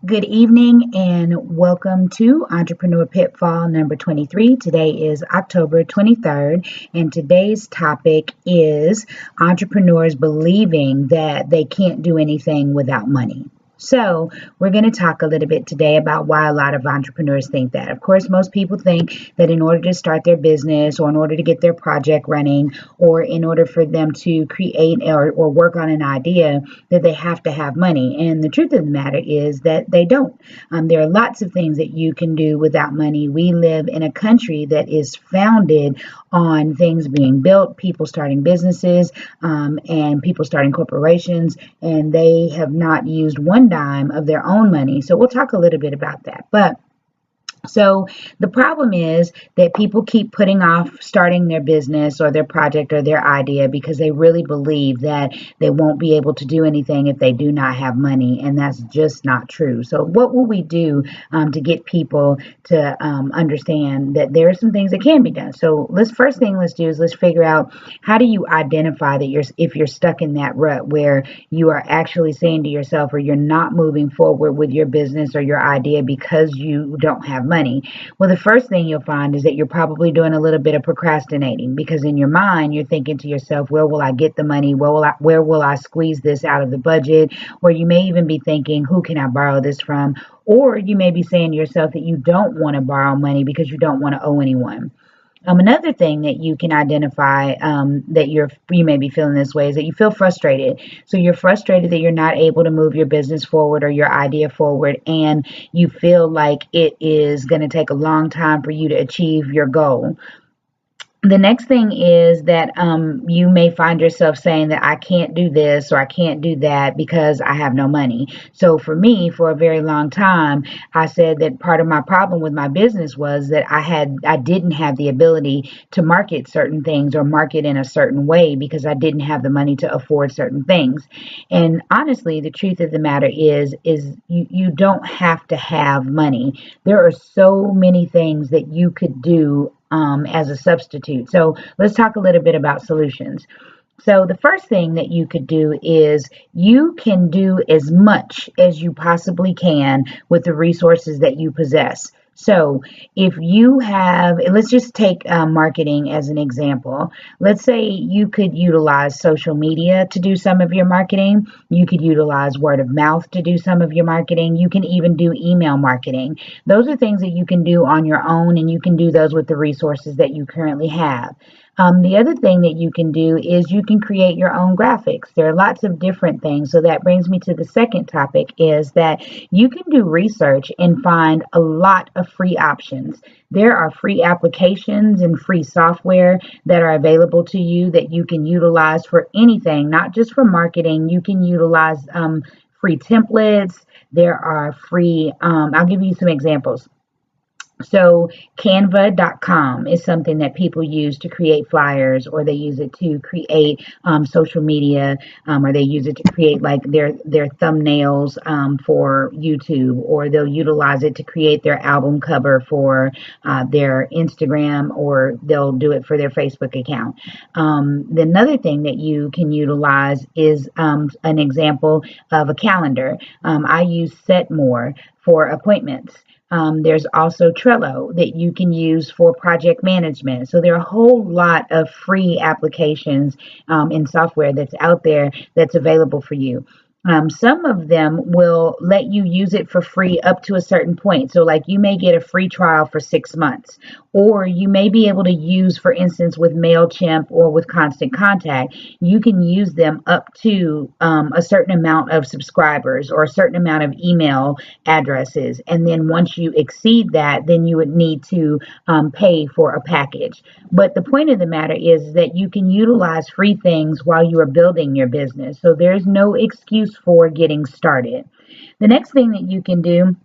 Good evening and welcome to Entrepreneur Pitfall number 23. Today is October 23rd, and today's topic is entrepreneurs believing that they can't do anything without money. So, we're going to talk a little bit today about why a lot of entrepreneurs think that. Of course, most people think that in order to start their business or in order to get their project running or in order for them to create or work on an idea, that they have to have money. And the truth of the matter is that they don't. There are lots of things that you can do without money. We live in a country that is founded on things being built, people starting businesses, and people starting corporations, and they have not used one dime of their own money. So we'll talk a little bit about that. So the problem is that people keep putting off starting their business or their project or their idea because they really believe that they won't be able to do anything if they do not have money, and that's just not true. So what will we do to get people to understand that there are some things that can be done? So let's figure out, how do you identify that if you're stuck in that rut where you are actually saying to yourself, or you're not moving forward with your business or your idea because you don't have money? Well, the first thing you'll find is that you're probably doing a little bit of procrastinating, because in your mind you're thinking to yourself, where will I get the money? Where will I squeeze this out of the budget? Or you may even be thinking, who can I borrow this from? Or you may be saying to yourself that you don't want to borrow money because you don't want to owe anyone. Another thing that you can identify that you may be feeling this way is that you feel frustrated. So you're frustrated that you're not able to move your business forward or your idea forward, and you feel like it is going to take a long time for you to achieve your goal. The next thing is that you may find yourself saying that I can't do this or I can't do that because I have no money. So for me, for a very long time, I said that part of my problem with my business was that I didn't have the ability to market certain things or market in a certain way because I didn't have the money to afford certain things. And honestly, the truth of the matter is you don't have to have money. There are so many things that you could do as a substitute. So let's talk a little bit about solutions. So the first thing that you could do is you can do as much as you possibly can with the resources that you possess. So if you have, let's just take marketing as an example. Let's say you could utilize social media to do some of your marketing. You could utilize word of mouth to do some of your marketing. You can even do email marketing. Those are things that you can do on your own, and you can do those with the resources that you currently have. The other thing that you can do is you can create your own graphics. There are lots of different things. So that brings me to the second topic, is that you can do research and find a lot of free options. There are free applications and free software that are available to you that you can utilize for anything, not just for marketing. You can utilize free templates. There are free, I'll give you some examples. So Canva.com is something that people use to create flyers, or they use it to create social media, or they use it to create like their thumbnails for YouTube, or they'll utilize it to create their album cover for their Instagram, or they'll do it for their Facebook account. Another thing that you can utilize is an example of a calendar. I use Setmore for appointments. There's also Trello that you can use for project management. So there are a whole lot of free applications and software that's out there that's available for you. Some of them will let you use it for free up to a certain point. So like you may get a free trial for 6 months, or you may be able to use, for instance, with MailChimp or with Constant Contact, you can use them up to a certain amount of subscribers or a certain amount of email addresses. And then once you exceed that, then you would need to pay for a package. But the point of the matter is that you can utilize free things while you are building your business. So there's no excuse for getting started. The next thing that you can do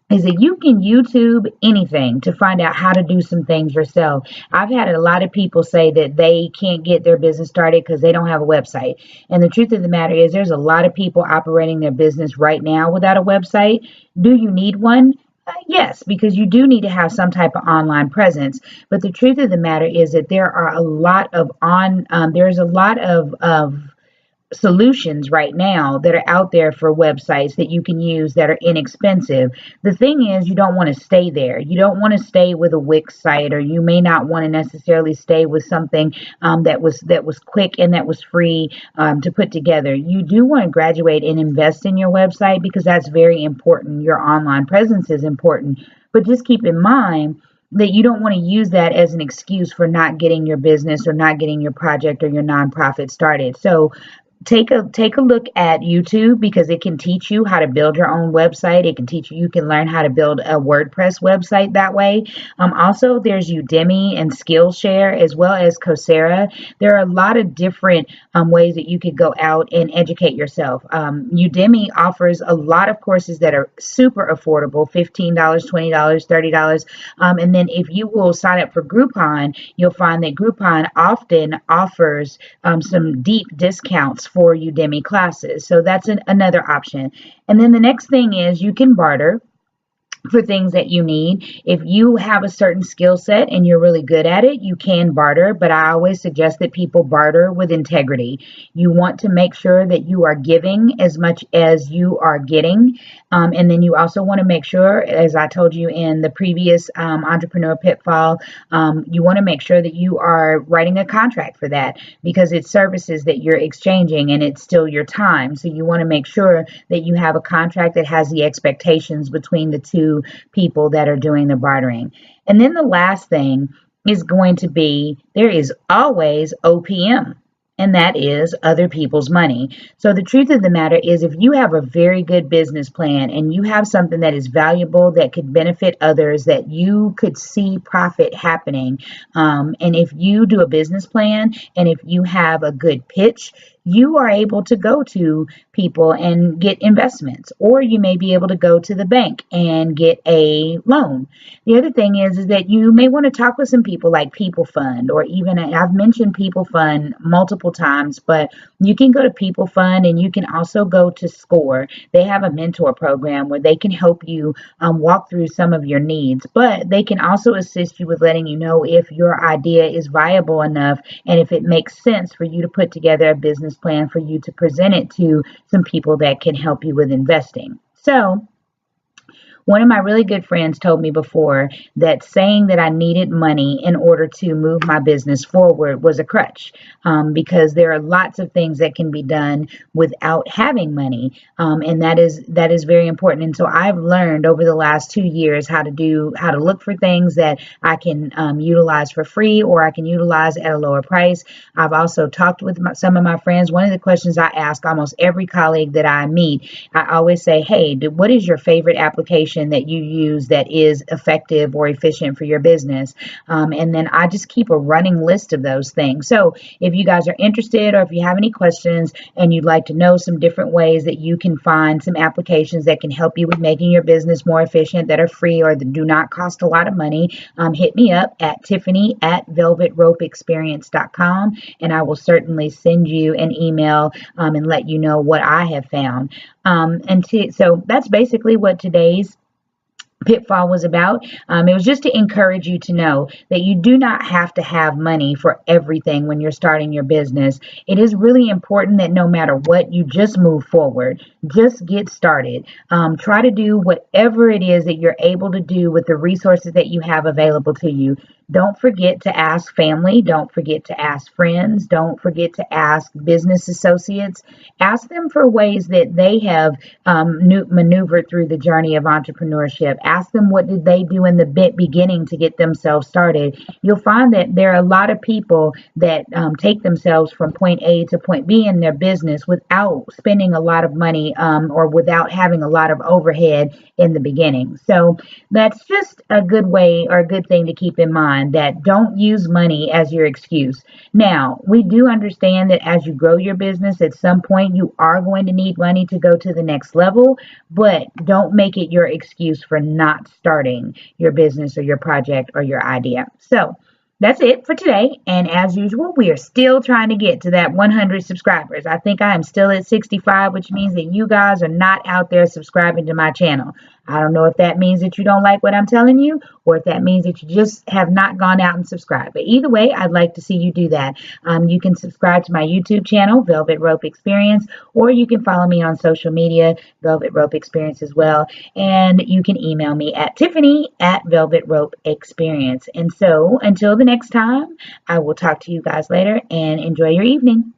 is that you can YouTube anything to find out how to do some things yourself. I've had a lot of people say that they can't get their business started because they don't have a website. And the truth of the matter is there's a lot of people operating their business right now without a website. Do you need one? Yes, because you do need to have some type of online presence. But the truth of the matter is that there are a lot of solutions right now that are out there for websites that you can use that are inexpensive. The thing is, you don't want to stay there. You don't want to stay with a Wix site, or you may not want to necessarily stay with something that was quick and that was free to put together. You do want to graduate and invest in your website, because that's very important. Your online presence is important, but just keep in mind that you don't want to use that as an excuse for not getting your business or not getting your project or your nonprofit started. So take a look at YouTube, because it can teach you how to build your own website. It can teach you can learn how to build a WordPress website that way. Also, there's Udemy and Skillshare, as well as Coursera. There are a lot of different ways that you could go out and educate yourself. Udemy offers a lot of courses that are super affordable, $15, $20, $30. And then if you will sign up for Groupon, you'll find that Groupon often offers some deep discounts for Udemy classes. So that's another option. And then the next thing is you can barter for things that you need. If you have a certain skill set and you're really good at it, you can barter, but I always suggest that people barter with integrity. You want to make sure that you are giving as much as you are getting. And then you also want to make sure, as I told you in the previous entrepreneur pitfall, you want to make sure that you are writing a contract for that, because it's services that you're exchanging and it's still your time. So you want to make sure that you have a contract that has the expectations between the two people that are doing the bartering. And then the last thing is going to be, there is always OPM, and that is other people's money. So the truth of the matter is, if you have a very good business plan and you have something that is valuable, that could benefit others, that you could see profit happening, and if you do a business plan and if you have a good pitch, you are able to go to people and get investments, or you may be able to go to the bank and get a loan. The other thing is that you may want to talk with some people like People Fund, or even, I've mentioned People Fund multiple times, but you can go to People Fund, and you can also go to SCORE. They have a mentor program where they can help you walk through some of your needs, but they can also assist you with letting you know if your idea is viable enough and if it makes sense for you to put together a business plan for you to present it to some people that can help you with investing. So one of my really good friends told me before that saying that I needed money in order to move my business forward was a crutch, because there are lots of things that can be done without having money, and that is very important. And so I've learned over the last 2 years how to look for things that I can utilize for free, or I can utilize at a lower price. I've also talked with some of my friends. One of the questions I ask almost every colleague that I meet, I always say, hey, what is your favorite application that you use that is effective or efficient for your business? And then I just keep a running list of those things. So if you guys are interested, or if you have any questions and you'd like to know some different ways that you can find some applications that can help you with making your business more efficient, that are free or that do not cost a lot of money, hit me up at Tiffany@velvetropeexperience.com, and I will certainly send you an email and let you know what I have found. So that's basically what today's pitfall was about. It was just to encourage you to know that you do not have to have money for everything when you're starting your business. It is really important that no matter what, you just move forward. Just get started. Try to do whatever it is that you're able to do with the resources that you have available to you. Don't forget to ask family. Don't forget to ask friends. Don't forget to ask business associates. Ask them for ways that they have maneuvered through the journey of entrepreneurship. Ask them what did they do in the beginning to get themselves started. You'll find that there are a lot of people that take themselves from point A to point B in their business without spending a lot of money or without having a lot of overhead in the beginning. So that's just a good way, or a good thing to keep in mind, that don't use money as your excuse. Now, we do understand that as you grow your business, at some point you are going to need money to go to the next level, but don't make it your excuse for not starting your business or your project or your idea. So that's it for today. And as usual, we are still trying to get to that 100 subscribers. I think I am still at 65, which means that you guys are not out there subscribing to my channel. I don't know if that means that you don't like what I'm telling you, or if that means that you just have not gone out and subscribed. But either way, I'd like to see you do that. You can subscribe to my YouTube channel, Velvet Rope Experience, or you can follow me on social media, Velvet Rope Experience as well. And you can email me at Tiffany@Velvet Rope Experience. And so until the next time, I will talk to you guys later and enjoy your evening.